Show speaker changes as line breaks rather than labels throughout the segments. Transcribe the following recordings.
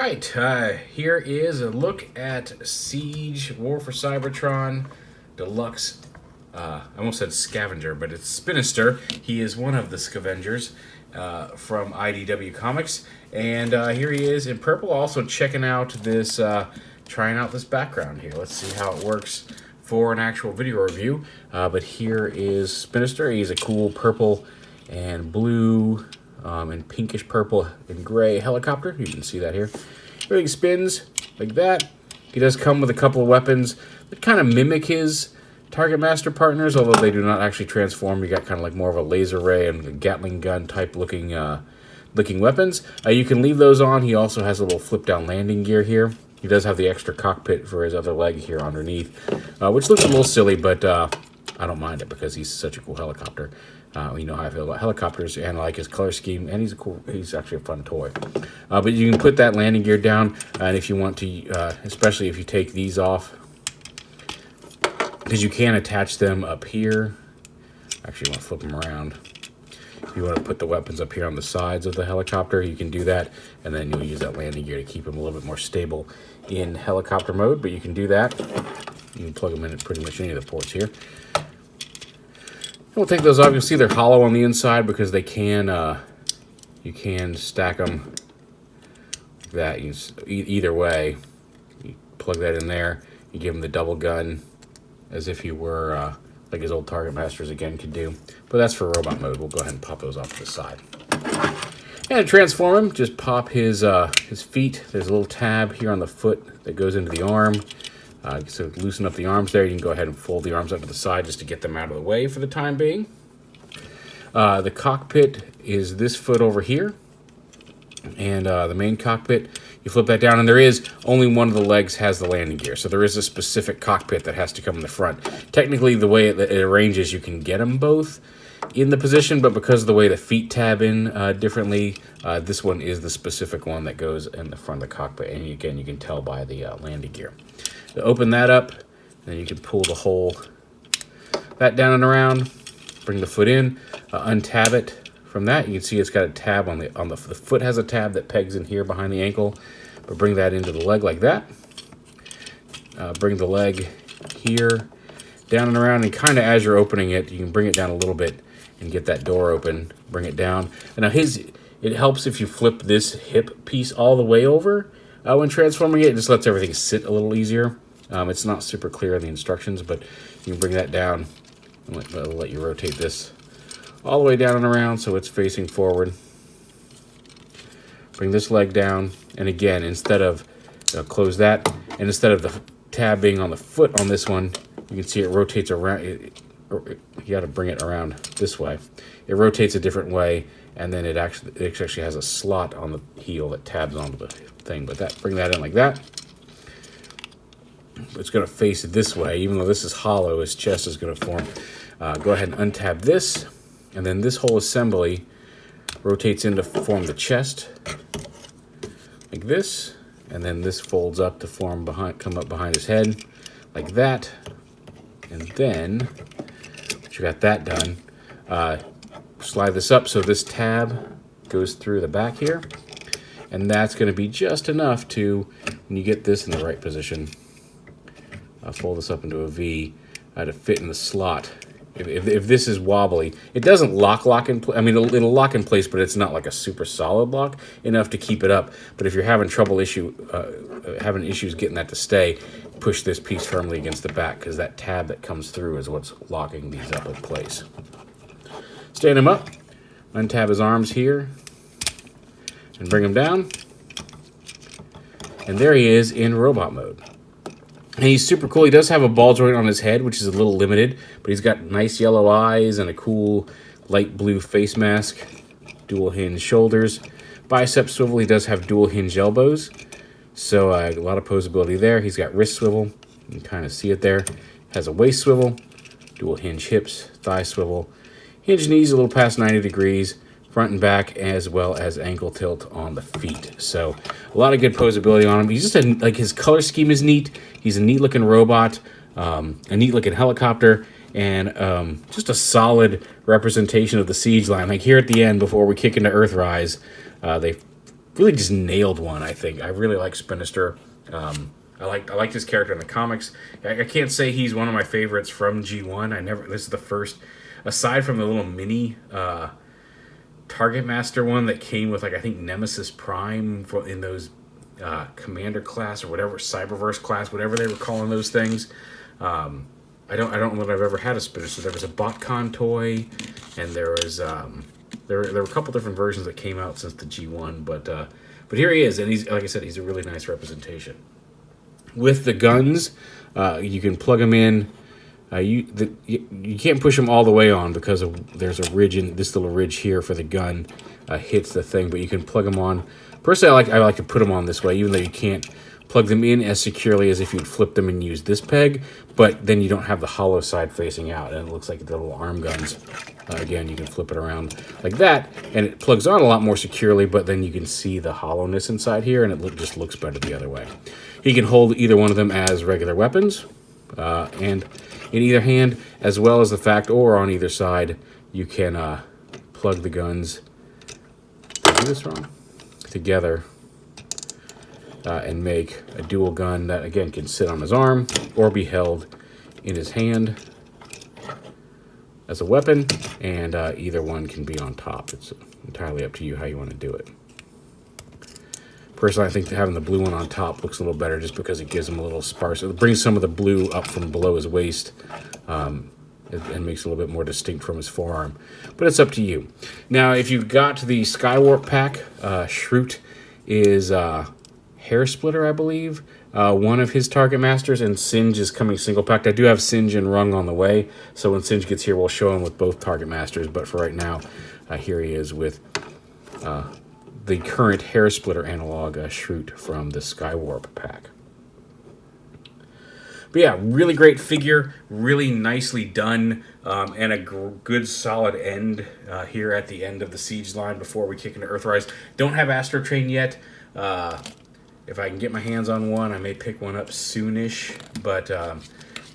right, here is a look at Siege War for Cybertron Deluxe. I almost said Scavenger, but it's Spinister. He is one of the Scavengers from IDW Comics. And here he is in purple, also checking out this, trying out this background here. Let's see how it works for an actual video review. But here is Spinister. He's a cool purple and blue and pinkish purple and gray helicopter. You can see that here. Everything spins like that. He does come with a couple of weapons that kind of mimic his Target Master partners, although they do not actually transform. You got kind of like more of a laser ray and a Gatling gun type looking weapons. You can leave those on. He also has a little flip down landing gear here. He does have the extra cockpit for his other leg here underneath, which looks a little silly, but I don't mind it because he's such a cool helicopter. You know how I feel about helicopters, and I like his color scheme, and he's actually a fun toy. But you can put that landing gear down, and if you want to, especially if you take these off, because you can attach them up here. Actually, you want to flip them around. If you want to put the weapons up here on the sides of the helicopter, you can do that, and then you'll use that landing gear to keep them a little bit more stable in helicopter mode, but you can do that. You can plug them in at pretty much any of the ports here. We'll take those off. You'll see they're hollow on the inside because they can, you can stack them like that. Either way, you plug that in there, you give them the double gun as if you were, like his old Target Masters again could do. But that's for robot mode. We'll go ahead and pop those off to the side. And to transform him, just pop his feet. There's a little tab here on the foot that goes into the arm. So loosen up the arms there. You can go ahead and fold the arms up to the side just to get them out of the way for the time being. The cockpit is this foot over here. And the main cockpit, you flip that down, and there is only one of the legs has the landing gear. So there is a specific cockpit that has to come in the front. Technically, the way it arranges, you can get them both in the position, but because of the way the feet tab in differently, this one is the specific one that goes in the front of the cockpit. And again, you can tell by the landing gear. To open that up, then you can pull the whole that down and around, bring the foot in, untab it. From that, you can see it's got a tab on the foot has a tab that pegs in here behind the ankle, but bring that into the leg like that. Bring the leg here, down and around, and kind of as you're opening it, you can bring it down a little bit and get that door open. Bring it down. And now it helps if you flip this hip piece all the way over. When transforming it just lets everything sit a little easier. It's not super clear in the instructions, but you can bring that down and let you rotate this all the way down and around so it's facing forward. Bring this leg down, and again, instead of close that, and instead of the tab being on the foot on this one, you can see it rotates around. You got to bring it around this way. It rotates a different way, and then it actually has a slot on the heel that tabs onto the thing. But bring that in like that. It's going to face this way, even though this is hollow. His chest is going to form. Go ahead and untab this, and then this whole assembly rotates in to form the chest, like this, and then this folds up to come up behind his head, like that, and then once you got that done, slide this up so this tab goes through the back here, and that's going to be just enough to, when you get this in the right position, fold this up into a V to fit in the slot. If this is wobbly, it doesn't lock in place. I mean, it'll lock in place, but it's not like a super solid lock enough to keep it up. But if you're having having issues getting that to stay, push this piece firmly against the back, because that tab that comes through is what's locking these up in place. Stand him up, untab his arms here, and bring him down. And there he is in robot mode. And he's super cool. He does have a ball joint on his head, which is a little limited, but he's got nice yellow eyes and a cool light blue face mask, dual hinge shoulders, bicep swivel. He does have dual hinge elbows, so a lot of posability there. He's got wrist swivel. You can kind of see it there. Has a waist swivel, dual hinge hips, thigh swivel, hinge knees a little past 90 degrees, front and back, as well as ankle tilt on the feet. So a lot of good posability on him. He's just like his color scheme is neat. He's a neat looking robot, a neat looking helicopter, and just a solid representation of the Siege line. Like here at the end, before we kick into Earthrise, they really just nailed one. I think I really like Spinister. I liked his character in the comics. I can't say he's one of my favorites from G1. This is the first, aside from the little mini Target Master one that came with, like, I think Nemesis Prime in those Commander class or whatever, Cyberverse class, whatever they were calling those things. I don't know that I've ever had a Spinister. There was a BotCon toy, and there was there were a couple different versions that came out since the G1, but here he is, and he's, like I said, he's a really nice representation. With the guns, you can plug them in. You can't push them all the way on because there's a ridge in this little ridge here for the gun hits the thing, but you can plug them on. Personally, I like to put them on this way, even though you can't plug them in as securely as if you'd flip them and use this peg, but then you don't have the hollow side facing out, and it looks like the little arm guns. Again, you can flip it around like that, and it plugs on a lot more securely, but then you can see the hollowness inside here, and it just looks better the other way. He can hold either one of them as regular weapons, and in either hand, as well as the fact, or on either side, you can plug the guns, did I do this wrong? Together, and make a dual gun that, again, can sit on his arm or be held in his hand as a weapon, and either one can be on top. It's entirely up to you how you want to do it. Personally, I think having the blue one on top looks a little better just because it gives him a little sparse. It brings some of the blue up from below his waist and makes it a little bit more distinct from his forearm. But it's up to you. Now, if you've got the Skywarp pack, Shroot is Hair Splitter, I believe, one of his Target Masters, and Singe is coming single packed. I do have Singe and Rung on the way, so when Singe gets here, we'll show him with both Target Masters. But for right now, here he is with the current Hair Splitter analog, Shroot from the Skywarp pack. But yeah, really great figure, really nicely done, and a good solid end here at the end of the Siege line before we kick into Earthrise. Don't have Astro Train yet. If I can get my hands on one, I may pick one up soonish, but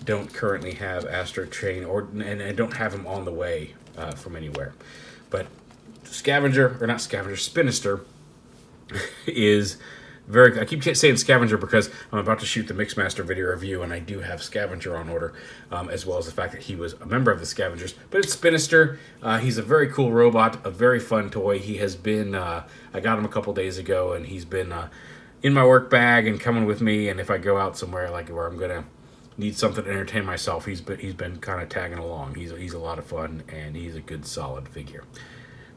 don't currently have Astro Train, and I don't have him on the way from anywhere. But Spinister is very, I keep saying Scavenger because I'm about to shoot the Mixmaster video review, and I do have Scavenger on order, as well as the fact that he was a member of the Scavengers. But it's Spinister. He's a very cool robot, a very fun toy. He has been, I got him a couple days ago, and he's been in my work bag and coming with me, and if I go out somewhere like where I'm going to need something to entertain myself, he's been kind of tagging along. He's a lot of fun, and he's a good, solid figure.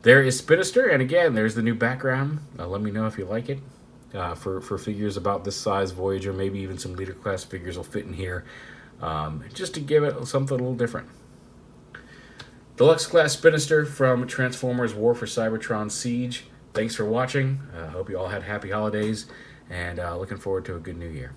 There is Spinister, and again, there's the new background. Let me know if you like it. For figures about this size, Voyager, maybe even some leader class figures will fit in here, just to give it something a little different. Deluxe class Spinister from Transformers War for Cybertron Siege. Thanks for watching. Hope you all had happy holidays, and looking forward to a good new year.